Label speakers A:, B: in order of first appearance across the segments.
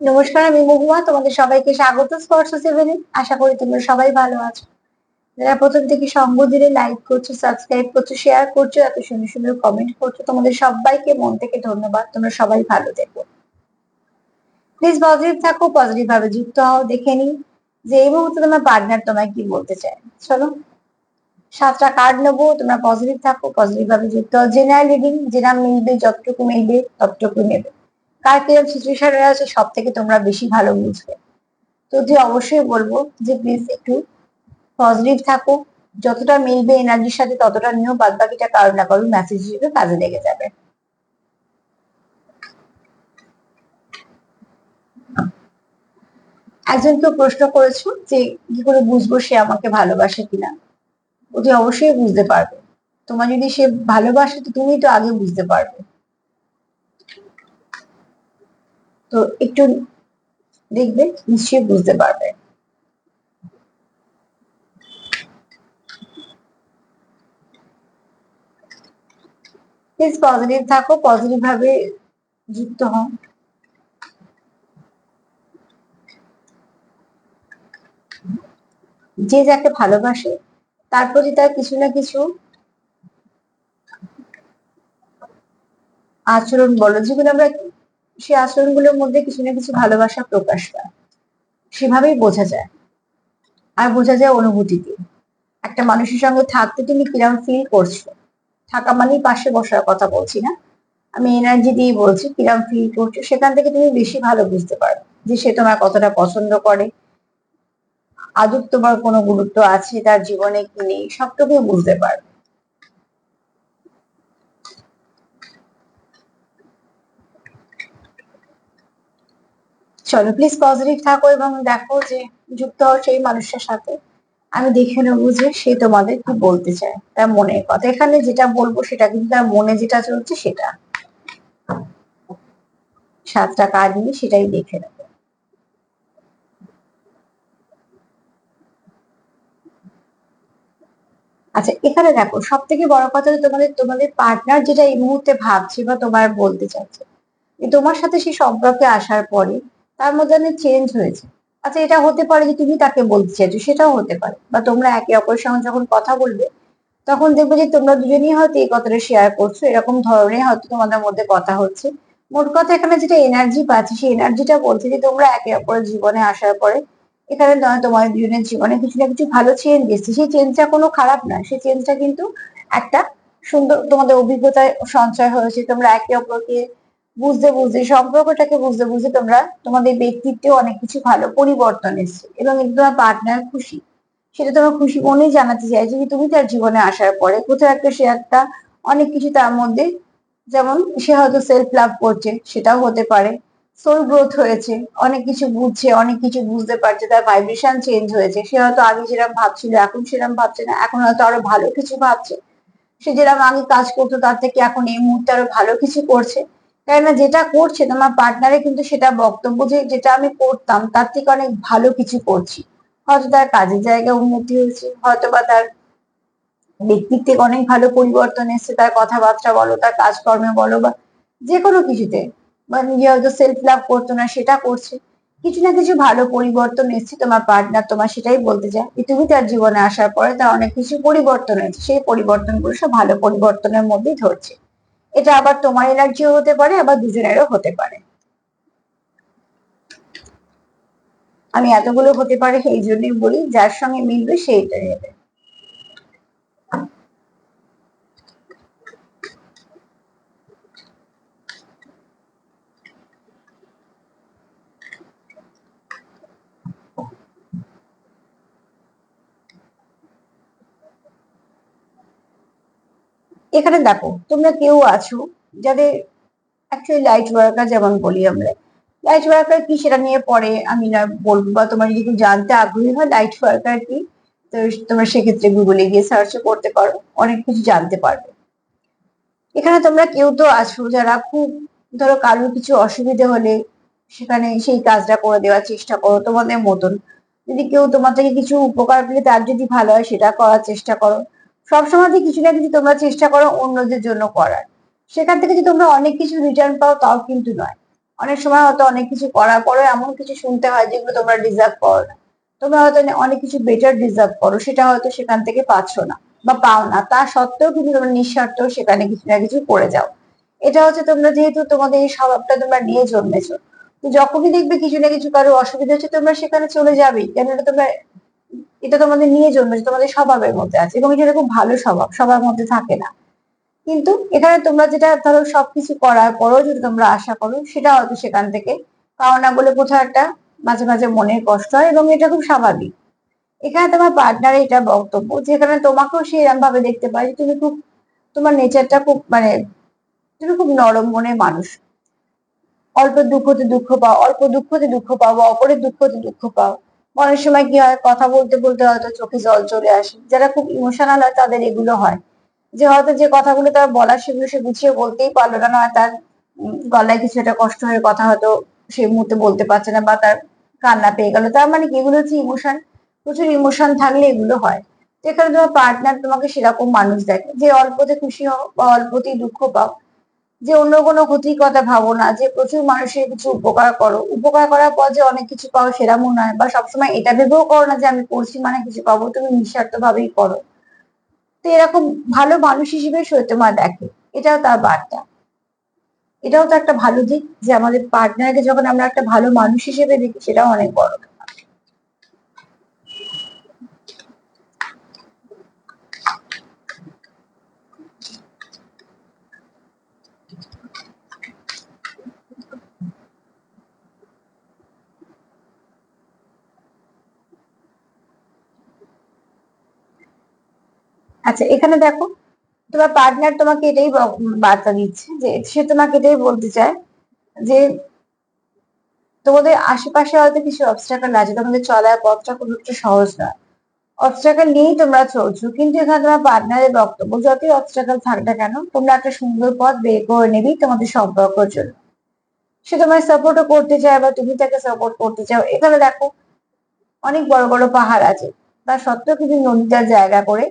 A: নমস্কার, আমি মহুয়া। তোমাদের সবাইকে স্বাগত স্পর্শ সেভেনে। আশা করি তোমরা সবাই ভালো আছো। যারা প্রথম থেকে সঙ্গ দিলে, লাইক করছো, সাবস্ক্রাইব করছো, শেয়ার করছো, এত সুন্দর সুন্দর কমেন্ট করছো, তোমাদের সবাইকে মন থেকে ধন্যবাদ। তোমরা সবাই ভালো থেকো। প্লিজ পজিটিভ থাকো, পজিটিভ ভাবে যুক্ত হও। দেখে নিই যে এই মুহূর্তে তোমার পার্টনার তোমায় কি বলতে চায়। চলো, 7টা কার্ড নেবো। তোমরা পজিটিভ থাকো, পজিটিভ ভাবে যুক্ত হও। জেনারেল রিডিং, যেটা মিলবে, যতটুকু মিলবে ততটুকু নেবে। কার কিরকম সিচুয়েশনে আছে সব থেকে তোমরা বেশি ভালো বুঝবে। তো যে অবশ্যই বলবো যে প্লিজ একটু পজিটিভ থাকো। যতটা মিলবে এনার্জির সাথে ততটা নিয়েও, বাদ বাকিটা কারো না কারো মেসেজ হিসেবে কাজে লেগে যাবে। একজন কেউ প্রশ্ন করেছো যে কি করে বুঝবো সে আমাকে ভালোবাসে কিনা। অতি অবশ্যই বুঝতে পারবে। তোমার যদি সে ভালোবাসে তো তুমি তো আগে বুঝতে পারবে। তো একটু দেখবে, নিশ্চয়ই বুঝতে পারবে। প্লিজ পজিটিভ থাকো, পজিটিভ ভাবে যুক্ত হও। যে যাকে ভালোবাসে তার প্রতি তার কিছু না কিছু আচরণ বলো, যেগুলো আমরা সেই আচরণগুলোর মধ্যে কিছু না কিছু ভালোবাসা প্রকাশ পায়, সেভাবেই বোঝা যায়। আর বোঝা যায় অনুভূতিতে। একটা মানুষের সঙ্গে থাকতে তুমি কিরম ফিল করছো। থাকা মানেই পাশে বসার কথা বলছি না, আমি এনার্জি দিয়ে বলছি কিরম ফিল করছো। সেখান থেকে তুমি বেশি ভালো বুঝতে পারো যে সে তোমার কতটা পছন্দ করে, আদৌ তোমার কোনো গুরুত্ব আছে তার জীবনে কি নেই, সবটুকুই বুঝতে পারবে। চলো, প্লিজ পজিটিভ থাকো এবং দেখো যে যুক্ত হও সেই মানুষটার সাথে। আমি দেখে নেবো যে সে তোমাদের কি বলতে চায়, তার মনের কথা। এখানে যেটা বলবো সেটা কিন্তু তার মনে যেটা চলছে সেটা। 7টা কার্ড নিয়ে সেটাই দেখে নেবো। আচ্ছা, এখানে দেখো সব থেকে বড় কথা যে তোমাদের তোমাদের পার্টনার যেটা এই মুহূর্তে ভাবছে বা তোমার বলতে চাচ্ছে, যে তোমার সাথে সেই সম্পর্কে আসার পরে তার মধ্যে অনেক চেঞ্জ হয়েছে। আচ্ছা, এটা হতে পারে যে তুমি তাকে বলতে চাইছো, সেটাও হতে পারে। বা তোমরা একে অপরের সঙ্গে যখন কথা বলবে তখন দেখবে যে তোমরা দুজনেই হয়তো এই কথাটা শেয়ার করছো, এরকম ধরনের হয়তো তোমাদের মধ্যে কথা হচ্ছে। মোট কথা এখানে যেটা এনার্জি পাচ্ছি, সেই এনার্জিটা বলছে যে তোমরা একে অপরের জীবনে আসার পরে এখানে নয় তোমার দুজনের জীবনে কিছু না কিছু ভালো চেঞ্জ এসছে। সেই চেঞ্জটা কোনো খারাপ না, সেই চেঞ্জটা কিন্তু একটা সুন্দর তোমাদের অভিজ্ঞতায় সঞ্চয় হয়েছে। তোমরা একে অপরকে বুঝতে বুঝতে, সম্পর্কটাকে বুঝতে বুঝতে তোমরা তোমাদের ব্যক্তিত্বে অনেক কিছু ভালো পরিবর্তন এসছে এবং এতে তোমার পার্টনার খুশি। সেটা তোমার খুশি মনেই জানাতে চাইছে যে তুমি তার জীবনে আসার পরে কোথাও একটা সে একটা অনেক কিছু তার মধ্যে, যেমন সে হয়তো সেলফ লাভ করছে, সেটাও হতে পারে। সোল গ্রোথ হয়েছে, অনেক কিছু বুঝছে, অনেক কিছু বুঝতে পারছে, তার ভাইব্রেশন চেঞ্জ হয়েছে। সে হয়তো আগে যেরকম ভাবছিল এখন সেরকম ভাবছে না, এখন হয়তো আরো ভালো কিছু ভাবছে। সে যেরকম আগে কাজ করতো তার থেকে এখন এই মুহূর্তে আরো ভালো কিছু করছে। তাই না, যেটা করছে তোমার পার্টনারে কিন্তু সেটা বক্তব্য যে যেটা আমি করতাম তার থেকে অনেক ভালো কিছু করছি। হয়তো তার কাজের জায়গায় উন্নতি হয়েছে, হয়তো বা তার ব্যক্তিত্বে অনেক ভালো পরিবর্তন এসেছে, তার কথাবার্তা বলো, তার কাজকর্মে বলো, বা যে কোনো কিছুতে। বা নিজে হয়তো সেলফ লাভ করতো না, সেটা করছে। কিছু না কিছু ভালো পরিবর্তন এসেছে। তোমার পার্টনার তোমার সেটাই বলতে চায় যে তুমি তার জীবনে আসার পরে তার অনেক কিছু পরিবর্তন হয়েছে, সেই পরিবর্তনগুলো সব ভালো পরিবর্তনের মধ্যেই ধরছে। এটা আবার তোমার এনার্জিও হতে পারে, আবার দুজনেরও হতে পারে। আমি এতগুলো হতে পারে সেই জন্যই বলি যার সঙ্গে মিলবে সেইটা নেবে। এখানে দেখো তোমরা কেউ আছো যাদের অ্যাকচুয়ালি লাইট ওয়ার্কার, যেমন বলি আমরা। লাইট ওয়ার্কার কি সেটা নিয়ে পরে আমি না বলবো, বা তোমার যদি কেউ জানতে আগ্রহী হয় লাইট ওয়ার্কার কি, তো তোমরা সেক্ষেত্রে গুগলে গিয়ে সার্চ করতে পারো, অনেক কিছু জানতে পারবে। এখানে তোমরা কেউ তো আছো যারা খুব, ধরো কারোর কিছু অসুবিধে হলে সেখানে সেই কাজটা করে দেওয়ার চেষ্টা করো তোমাদের মতন। যদি কেউ তোমার থেকে কিছু উপকার পেলে তার যদি ভালো হয় সেটা করার চেষ্টা করো। সবসময় কিছু না কিছু তোমরা চেষ্টা করো অন্যদের জন্য করার। সেখান থেকে যদি তোমরা অনেক কিছু রিটার্ন পাও তাও কিন্তু নয়। অনেক সময় হয়তো অনেক কিছু করার পরে এমন কিছু শুনতে হয় যেগুলো তোমরা ডিজার্ভ করো না। তোমরা হয়তো অনেক কিছু বেটার ডিজার্ভ করো, সেটা হয়তো সেখান থেকে পাচ্ছ না বা পাও না, তা সত্ত্বেও কিন্তু তোমরা নিঃস্বার্থ সেখানে কিছু না কিছু করে যাও। এটা হচ্ছে তোমরা যেহেতু তোমাদের এই স্বভাবটা তোমরা নিয়ে জন্মেছো, তো যখনই দেখবে কিছু না কিছু কারো অসুবিধা হচ্ছে তোমরা সেখানে চলে যাবেই, কেন এটা তোমরা, এটা তোমাদের নিয়ে জন্মেছে, তোমাদের স্বভাবের মধ্যে আছে এবং এটা খুব ভালো স্বভাব, সবার মধ্যে থাকে না। কিন্তু এখানে তোমরা যেটা ধরো সবকিছু করার পরেও যদি তোমরা আশা করো, সেটা হয়তো সেখান থেকে পাও না বলে কোথাও একটা মাঝে মাঝে মনের কষ্ট হয় এবং এটা খুব স্বাভাবিক। এখানে তোমার পার্টনার এটা বক্তব্য যেখানে তোমাকেও সে এরকম ভাবে দেখতে পারে যে তুমি খুব, তোমার নেচারটা খুব মানে তুমি খুব নরম মনের মানুষ। অল্প দুঃখতে দুঃখ পাও, অল্প দুঃখতে দুঃখ পাও বা অপরের দুঃখতে দুঃখ পাও। অনেক সময় কি হয়, কথা বলতে বলতে হয়তো চোখে জল চলে আসে, যারা খুব ইমোশনাল হয় তাদের এগুলো হয়, যে হয়তো যে কথাগুলো তার বলার সেগুলো সে গুছিয়ে বলতেই পারলো না, নয় তার গলায় কিছু একটা কষ্ট হয়ে কথা হয়তো সেই মুহূর্তে বলতে পারছে না, বা তার কান্না পেয়ে গেল, তার মানে কি এগুলো হচ্ছে ইমোশন। প্রচুর ইমোশন থাকলে এগুলো হয়। তো এখানে তোমার পার্টনার তোমাকে সেরকম মানুষ দেখে যে অল্পতে খুশি হও বা অল্পতেই দুঃখ পাও, যে অন্য কোনো ক্ষতির কথা ভাবো না, যে প্রচুর মানুষের কিছু উপকার করো, উপকার করার পর যে অনেক কিছু পাও সেরকম নয়, বা সবসময় এটা ভেবেও করো না যে আমি করছি মানে কিছু পাবো, তুমি নিঃস্বার্থ ভাবেই করো। তো এরকম ভালো মানুষ হিসেবে সে তোমার দেখে, এটাও তার বার্তা। এটাও তো একটা ভালো দিক যে আমাদের পার্টনারকে যখন আমরা একটা ভালো মানুষ হিসেবে দেখি, সেটাও অনেক বড়। আচ্ছা, এখানে দেখো, তোমার পার্টনার তোমাকে এটাই বার্তা দিচ্ছে, যে সে তোমাকে এটাই বলতে চায় যে তোমাদের আশেপাশে হয়তো কিছু অবস্ট্রাকল আছে, তোমাদের চলার পথটা খুব একটা সহজ নয়, অবস্ট্রাকল নিয়েই তোমরা চলছো, কিন্তু এখানে তোমার পার্টনারের বক্তব্য যতই অবস্ট্রাকল থাক না কেন তোমরা একটা সুন্দর পথ বের করে নেবেই তোমাদের সম্পর্কের জন্য। সে তোমায় সাপোর্টও করতে চায় বা তুমি তাকে সাপোর্ট করতে চাও। এখানে দেখো, অনেক বড় বড় পাহাড় আছে, তা সত্ত্বেও কিন্তু নদীটার জায়গা করে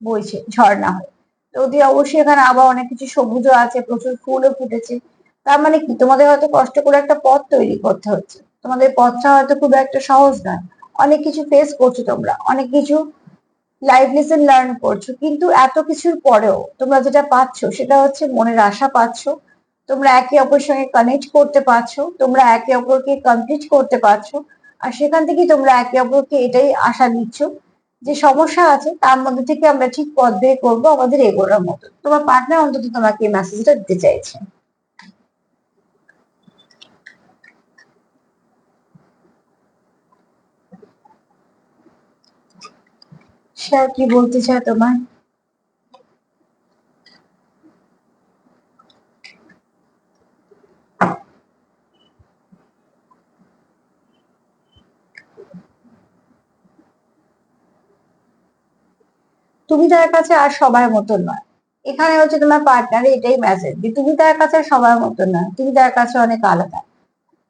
A: বইছে ঝর্ণা হয়ে। তো অতি অবশ্যই এখানে আবার অনেক কিছু সবুজও আছে, প্রচুর ফুলও ফুটেছে। তার মানে কি, তোমাদের হয়তো কষ্ট করে একটা পথ তৈরি করতে হচ্ছে, তোমাদের পথটা হয়তো খুব একটা সহজ নয়, অনেক কিছু ফেস করছো তোমরা, অনেক কিছু লাইফ লেসন লার্ন করছো, কিন্তু এত কিছুর পরেও তোমরা যেটা পাচ্ছ সেটা হচ্ছে মনের আশা পাচ্ছ, তোমরা একে অপরের সঙ্গে কানেক্ট করতে পারছো, তোমরা একে অপরকে কমপ্লিট করতে পারছো। আর সেখান থেকে তোমরা একে অপরকে এটাই আশা দিচ্ছ যে সমস্যা আছে তার মধ্যে থেকে আমরা ঠিক পথ বের করবো আমাদের এগোনোর মতো। তোমার পার্টনার অন্তত তোমাকে এই মেসেজটা দিতে চাইছে। সে আর কি বলতে চায় তোমায়? তুমি তার কাছে আর সবার মতন নয়। এখানে হচ্ছে তোমার পার্টনার এটাই মেসেজ, যে তুমি তার কাছে আর সবার মতন নয়, তুমি তার কাছে অনেক আলাদা।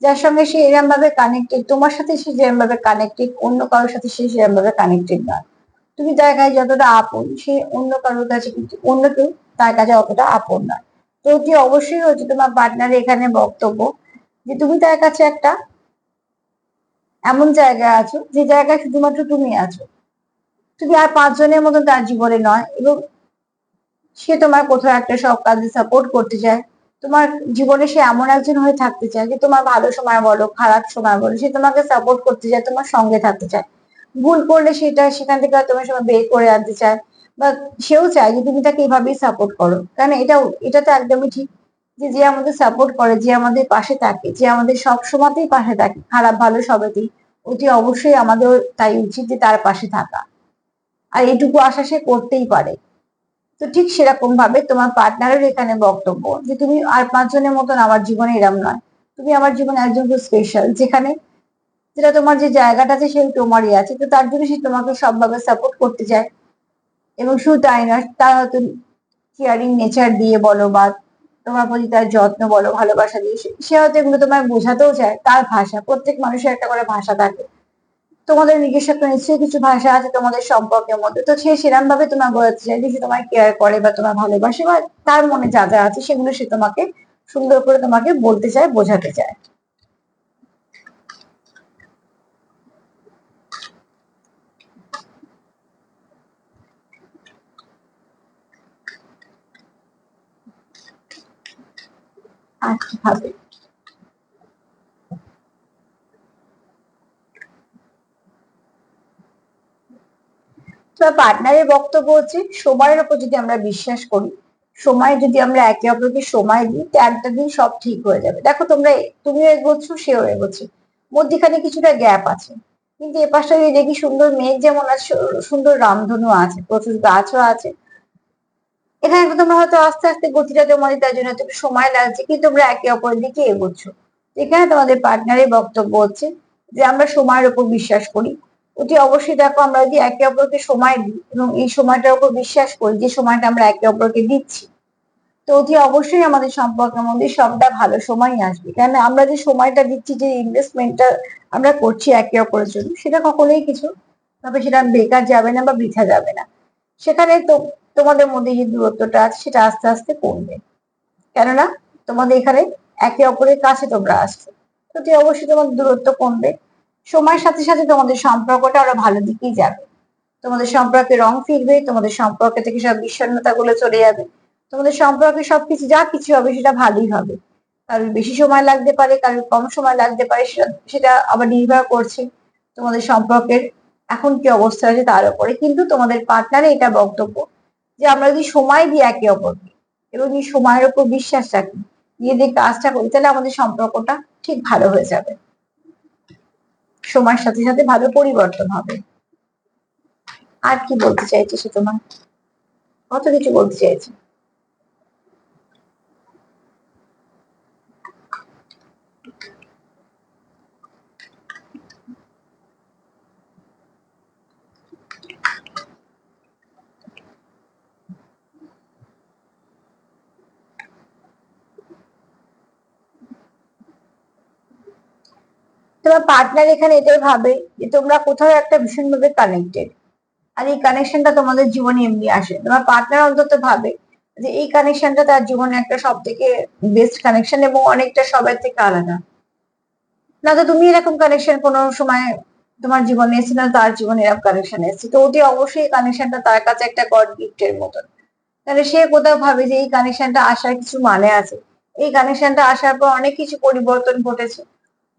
A: যার সঙ্গে সে এরম ভাবে কানেক্টেড, তোমার সাথে সে যেরম ভাবে কানেক্টেড, অন্য কারোর সাথে সে সেরম ভাবে কানেক্টেড নয়। তুমি তার কাছে যতটা আপন, সে অন্য কারোর কাছে কিন্তু অন্য কেউ তার কাছে অতটা আপন নয়। তো অতি অবশ্যই হচ্ছে তোমার পার্টনারের এখানে বক্তব্য যে তুমি তার কাছে একটা এমন জায়গায় আছো যে জায়গায় শুধুমাত্র তুমি আছো, তুমি আর পাঁচজনের মতো তার জীবনে নয়, এবং সে তোমার কোথাও একটা সব কাজে সাপোর্ট করতে চায়। তোমার জীবনে সে এমন একজন হয়ে থাকতে চায় যে তোমার ভালো সময় বলো খারাপ সময় বলো সে তোমাকে সাপোর্ট করতে চায়, তোমার সঙ্গে থাকতে চায়। ভুল করলে সেটা সেখান থেকে তোমার সময় বের করে আনতে চায়, বা সেও চায় যে তুমি তাকে এভাবেই সাপোর্ট করো, কারণ এটা তো একদমই ঠিক যে যে আমাদের সাপোর্ট করে, যে আমাদের পাশে থাকে, যে আমাদের সব সময়তেই পাশে থাকে, খারাপ ভালো সবেতেই, অতি অবশ্যই আমাদের তাই উচিত যে তার পাশে থাকা। আর এইটুকু আশা সে করতেই পারে। তো ঠিক সেরকম ভাবে তোমার পার্টনারের এখানে বক্তব্য যে তুমি আর পাঁচজনের মতন আমার জীবনে এরম নয়, তুমি আমার জীবনে একজন খুব স্পেশাল, যেখানে যেটা তোমার যে জায়গাটা আছে সেই তোমারই আছে, তো তার জন্য সে তোমাকে সবভাবে সাপোর্ট করতে চায়। এবং শুধু তাই নয়, তার হয়তো কেয়ারিং নেচার দিয়ে বলো বা তোমার প্রতি তার যত্ন বলো ভালোবাসা দিয়ে সে হয়তো এগুলো তোমায় বোঝাতেও চায়, তার ভাষা, প্রত্যেক মানুষের একটা করে ভাষা থাকে। তোমাদের নিজস্ব একটা নিশ্চয়ই কিছু ভাষা আছে তোমাদের সম্পর্কের মধ্যে, তো সে সেরকম ভাবে তোমার বোঝাতে চায় যে সে তোমায় কেয়ার করে বা তোমার ভালোবাসে, বা তার মনে যা যা আছে সেগুলো সে তোমাকে সুন্দর করে তোমাকে বলতে চায়, বোঝাতে চায়। আর কিভাবে তোমার পার্টনারের বক্তব্য হচ্ছে সময়ের উপর যদি আমরা বিশ্বাস করি, সময় যদি আমরা একে অপরকে সময় দিই, তো একটা দিন সব ঠিক হয়ে যাবে। দেখো তোমরা, তুমিও এগোচ্ছ, সেও এগোচ্ছে, মধ্যিখানে কিছুটা গ্যাপ আছে, কিন্তু এ পাশটা যদি দেখি সুন্দর মেঘ যেমন আছে, সুন্দর রামধনু আছে, প্রচুর গাছও আছে। এখানে তোমরা হয়তো আস্তে আস্তে গতিটা তোমাদের, তার জন্য একটু সময় লাগছে, কিন্তু তোমরা একে অপরের দিকে এগোচ্ছ। এখানে তোমাদের পার্টনারের বক্তব্য হচ্ছে যে আমরা সময়ের উপর বিশ্বাস করি। অতি অবশ্যই দেখো, আমরা যদি একে অপরকে সময় দিই এবং এই সময়টার উপর বিশ্বাস করি যে সময়টা আমরা একে অপরকে দিচ্ছি, তো অতি অবশ্যই আমাদের সম্পর্কের মধ্যে সবটা ভালো সময় আসবে। কেন আমরা যে সময়টা দিচ্ছি, যে ইনভেস্টমেন্টটা আমরা করছি একে অপরের জন্য, সেটা কখনোই কিছু তবে সেটা বেকার যাবে না বা বৃথা যাবে না। সেখানে তো তোমাদের মধ্যে যে দূরত্বটা আছে সেটা আস্তে আস্তে কমবে, কেননা তোমাদের এখানে একে অপরের কাছে তোমরা আসছো, তো অবশ্যই তোমাদের দূরত্ব কমবে। সময়ের সাথে সাথে তোমাদের সম্পর্কটা আরো ভালো দিকেই যাবে, তোমাদের সম্পর্কে রং ফিরবে, তোমাদের সম্পর্ক থেকে সব বিষণ্ণতা গুলো চলে যাবে, তোমাদের সম্পর্কে সবকিছু যা কিছু হবে সেটা ভালোই হবে। কারোর বেশি সময় লাগতে পারে, কারোর কম সময় লাগতে পারে, সেটা সেটা আবার নির্ভর করছে তোমাদের সম্পর্কের এখন কি অবস্থা আছে তার উপরে। কিন্তু তোমাদের পার্টনারে এটা বক্তব্য যে আমরা যদি সময় দিই একে অপরকে এবং এই সময়ের উপর বিশ্বাস রাখি, দিয়ে দিয়ে কাজটা করি, তাহলে আমাদের সম্পর্কটা ঠিক ভালো হয়ে যাবে, সময়ের সাথে সাথে ভালো পরিবর্তন হবে। আর কি বলতে চাইছে সে তোমার? কত কিছু বলতে চাইছে। তোমার পার্টনার এখানে এটাই ভাবে যে তোমরা কোথাও একটা ভীষণভাবে কানেক্টেড, আর এই কানেকশনটা তোমাদের জীবনে এমনি আসে। তোমার পার্টনার অন্তত ভাবে যে এই কানেকশনটা তার জীবনে একটা সব থেকে বেস্ট কানেকশন এবং অনেকটা সবার থেকে আলাদা। না তো তুমি এরকম কানেকশন কোনো সময় তোমার জীবনে এসেছে, না তার জীবনে এরকম কানেকশন এসেছে, তো অতি অবশ্যই এই কানেকশনটা তার কাছে একটা গড গিফটের মতন। তাহলে সে কোথাও ভাবে যে এই কানেকশনটা আসার কিছু মানে আছে, এই কানেকশনটা আসার পর অনেক কিছু পরিবর্তন ঘটেছে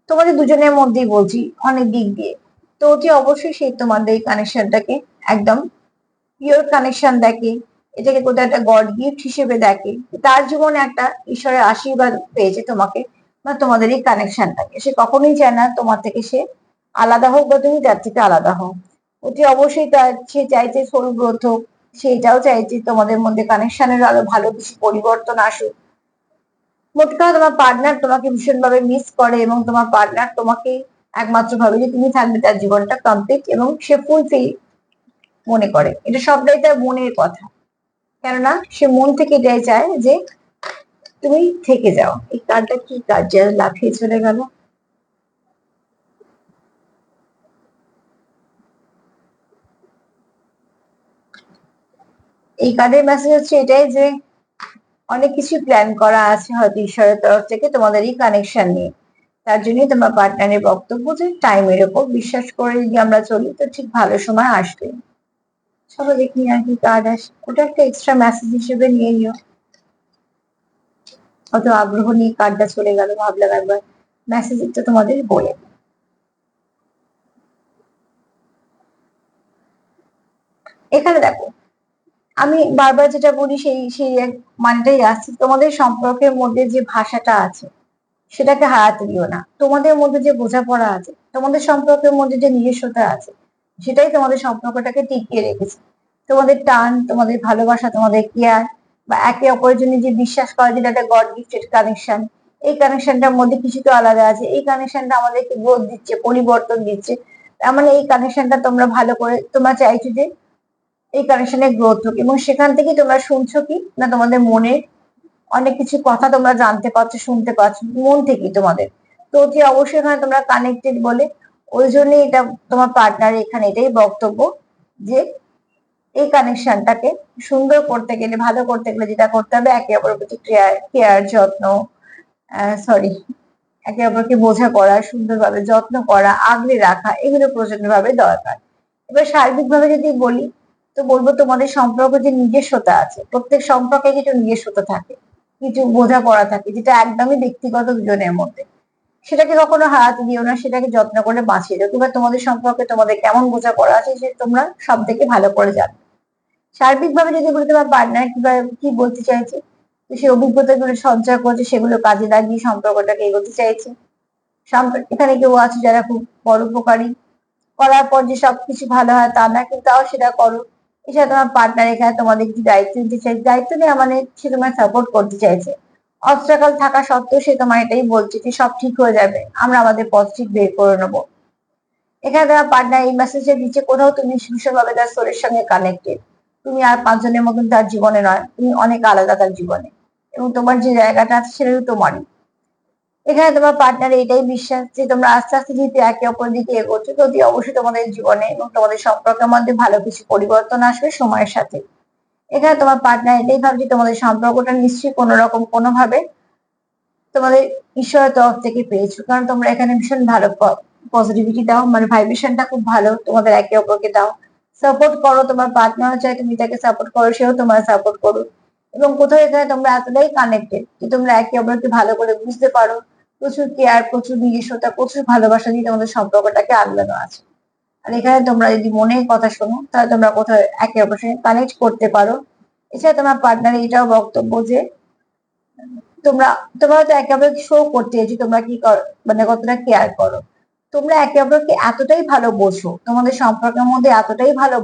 A: তোমাদের দুজনের মধ্যেই, বলছি অনেক দিক দিয়ে। তো অতি অবশ্যই সে তোমাদের এই কানেকশনটাকে একদম পিওর কানেকশন দেখে, এটাকে কোথাও একটা গড গিফট হিসেবে দেখে, তার জীবনে একটা ঈশ্বরের আশীর্বাদ পেয়েছে তোমাকে বা তোমাদের এই কানেকশনটাকে। সে কখনোই চায় না তোমার থেকে সে আলাদা হোক বা তুমি তার থেকে আলাদা হোক। অতি অবশ্যই তার, সে চাইছে সোল গ্রোথ হোক, সেটাও চাইছে তোমাদের মধ্যে কানেকশনের আরো ভালো কিছু পরিবর্তন আসুক। মোট কথা তোমার পার্টনার তোমাকে ভীষণভাবে মিস করে এবং তোমার পার্টনার তোমাকে একমাত্র ভাবে যে তুমি থাকবে তার জীবনটা কমপ্লিট, এবং সে ফুলফিল মনে করে। এটা সবটাই তার মনের কথা, কেননা সে মন থেকে এটাই চায় যে তুমি থেকে যাও। এই কার্ডটা কি কার্ড যে লাফিয়ে চলে গেল? এই কার্ডের মেসেজ হচ্ছে এটাই যে অনেক কিছু প্ল্যান করা আছে হয়তো ঈশ্বরের তরফ থেকে তোমাদের এই কানেকশন নিয়ে। তার জন্যই তোমার পার্টনারের বক্তব্য যে টাইমের ওপর বিশ্বাস করে যদি আমরা চলি, তো ঠিক ভালো সময় আসবে। চলো দেখি আর কি কার্ড আসে, ওটা একটা এক্সট্রা মেসেজ হিসেবে নিয়ে নিও। অত আগ্রহ নিয়ে কার্ডটা চলে গেল, ভাবলাম একবার মেসেজ তো তোমাদের বলে। এখানে দেখো, আমি বারবার যেটা বলি সেই সেই এক মানেটাই আসছে, তোমাদের সম্পর্কের মধ্যে যে ভাষাটা আছে সেটাকে হারাতে দিও না। তোমাদের মধ্যে যে বোঝাপড়া আছে, তোমাদের সম্পর্কের মধ্যে যে নিজস্বতা আছে, সেটাই তোমাদের সম্পর্কটাকে টিকিয়ে রেখেছে। তোমাদের টান, তোমাদের ভালোবাসা, তোমাদের কেয়ার বা একে অপরের জন্য যে বিশ্বাস করা, যেটা একটা গড গিফটেড কানেকশন, এই কানেকশনটার মধ্যে কিছু তো আলাদা আছে। এই কানেকশনটা আমাদেরকে গ্রোথ দিচ্ছে, পরিবর্তন দিচ্ছে। তার মানে এই কানেকশনটা তোমরা ভালো করে, তোমরা চাইছো যে এই কানেকশনের গ্রোথ হোক, এবং সেখান থেকে তোমরা শুনছো কি না তোমাদের মনের অনেক কিছু কথা তোমরা জানতে পারছো, শুনতে পাচ্ছ মন থেকে তোমাদের। তো অতি অবশ্যই এখানে তোমরা কানেক্টেড বলে, ওই জন্যই এটা তোমার পার্টনার এখানে এটাই বক্তব্য যে এই কানেকশনটাকে সুন্দর করতে গেলে, ভালো করতে গেলে যেটা করতে হবে, একে অপরের প্রতি কেয়ার, যত্ন, সরি, একে অপরকে বোঝাপড়া, সুন্দরভাবে যত্ন করা, আগলে রাখা, এগুলো প্রচন্ডভাবে দরকার। এবার সার্বিকভাবে যদি বলি, তো বলবো তোমাদের সম্পর্ক যে নিজস্বতা আছে, প্রত্যেক সম্পর্কে কিছু নিজস্বতা থাকে, কিছু বোঝাপড়া থাকে, যেটা একদমই ব্যক্তিগত দুজনের মধ্যে। সেটাকে কখনো হারাতে দিও না, সেটাকে যত্ন করে বাঁচিয়ে দাও। কিংবা তোমাদের সম্পর্কে তোমাদের কেমন বোঝাপড়া আছে সে তোমরা সব থেকে ভালো করে জানো। সার্বিকভাবে যদি বলি তোমার পার্টনার কিংবা কি বলতে চাইছে, তো সে অভিজ্ঞতাগুলো সঞ্চয় করছে, সেগুলো কাজে লাগিয়ে সম্পর্কটাকে এগোতে চাইছে। এখানে কেউ আছে যারা খুব পরোপকারী, করার পর যে সবকিছু ভালো হয় তা না, কিন্তু তাও সেটা করো। এছাড়া তোমার পার্টনার এখানে তোমাদের কিছু দায়িত্ব নিতে চাইছে, দায়িত্ব নেওয়া মানে সে তোমায় সাপোর্ট করতে চাইছে। অবস্ট্রাকল থাকা সত্ত্বেও সে তোমার এটাই বলছে যে সব ঠিক হয়ে যাবে, আমরা আমাদের পথ ঠিক বের করে নেবো। এখানে তোমার পার্টনার এই মেসেজটা দিচ্ছে, কোথাও তুমি ভীষণভাবে তার সোলের সঙ্গে কানেক্টেড। তুমি আর পাঁচজনের মতন তার জীবনে নয়, তুমি অনেক আলাদা তার জীবনে, এবং তোমার যে জায়গাটা আছে সেটা তোমারই। এখানে তোমার পার্টনার এটাই বিশ্বাস যে তোমরা আস্তে আস্তে যেহেতু একে অপরের দিকে এগোচ্ছো, তো অতি অবশ্যই তোমাদের জীবনে এবং তোমাদের সম্পর্কের মধ্যে ভালো কিছু পরিবর্তন আসবে সময়ের সাথে। এখানে তোমার পার্টনার এটাই ভাবছে তোমাদের সম্পর্কটা নিশ্চয়ই কোনো রকম কোনোভাবে তোমাদের ঈশ্বরের তরফ থেকে পেয়েছো, কারণ তোমরা এখানে ভীষণ ভালো পজিটিভিটি দাও, মানে ভাইব্রেশনটা খুব ভালো তোমাদের একে অপরকে দাও। সাপোর্ট করো, তোমার পার্টনার চাই তুমি তাকে সাপোর্ট করো, সেও তোমার সাপোর্ট করো। এবং কোথাও এখানে তোমরা এতটাই কানেক্টেড যে তোমরা একে অপরকে ভালো করে বুঝতে পারো। প্রচুর কেয়ার, প্রচুর নিজস্বতা, প্রচুর ভালোবাসা দিয়ে তোমাদের সম্পর্কটাকে আগলানো আছে। আর এখানে তোমরা যদি মনের কথা শোনো, তাহলে তোমরা কোথাও একে অপরের সঙ্গে কানেক্ট করতে পারো। এছাড়া তোমার পার্টনার এটাও বক্তব্য যে তোমরা তোমরা হয়তো একে অপরকে শো করতে চাইছো তোমরা কি মানে কতটা কেয়ার করো। তোমরা একে অপরকে এতটাই ভালো বোঝো, তোমাদের সম্পর্কের মধ্যে এতটাই ভালো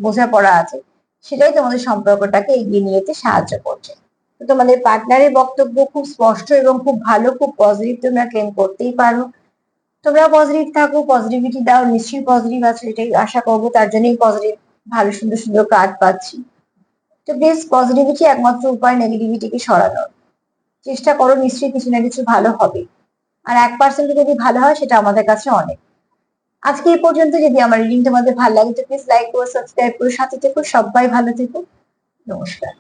A: বোঝাপড়া আছে, সেটাই তোমাদের সম্পর্কটাকে এগিয়ে নিয়ে যেতে সাহায্য করছে। তো তোমাদের পার্টনারের বক্তব্য খুব স্পষ্ট এবং খুব ভালো, খুব পজিটিভ, তোমরা ক্লেম করতেই পারো। তোমরা পজিটিভ থাকো, পজিটিভিটি দাও, নিশ্চয়ই পজিটিভ আছো এটাই আশা করবো, তার জন্যই পজিটিভ ভালো সুন্দর সুন্দর কার্ড পাচ্ছি। তো বেশ, পজিটিভিটি একমাত্র উপায় নেগেটিভিটিকে সরানোর। চেষ্টা করো, নিশ্চয়ই কিছু না কিছু ভালো হবে। আর 1% যদি ভালো হয় সেটা আমাদের কাছে অনেক। আজকে এই পর্যন্ত। যদি আমার রিডিং তোমাদের ভালো লাগে তো প্লিজ লাইক করো, সাবস্ক্রাইব করো, সাথে থেকো। সবাই ভালো থেকো। নমস্কার।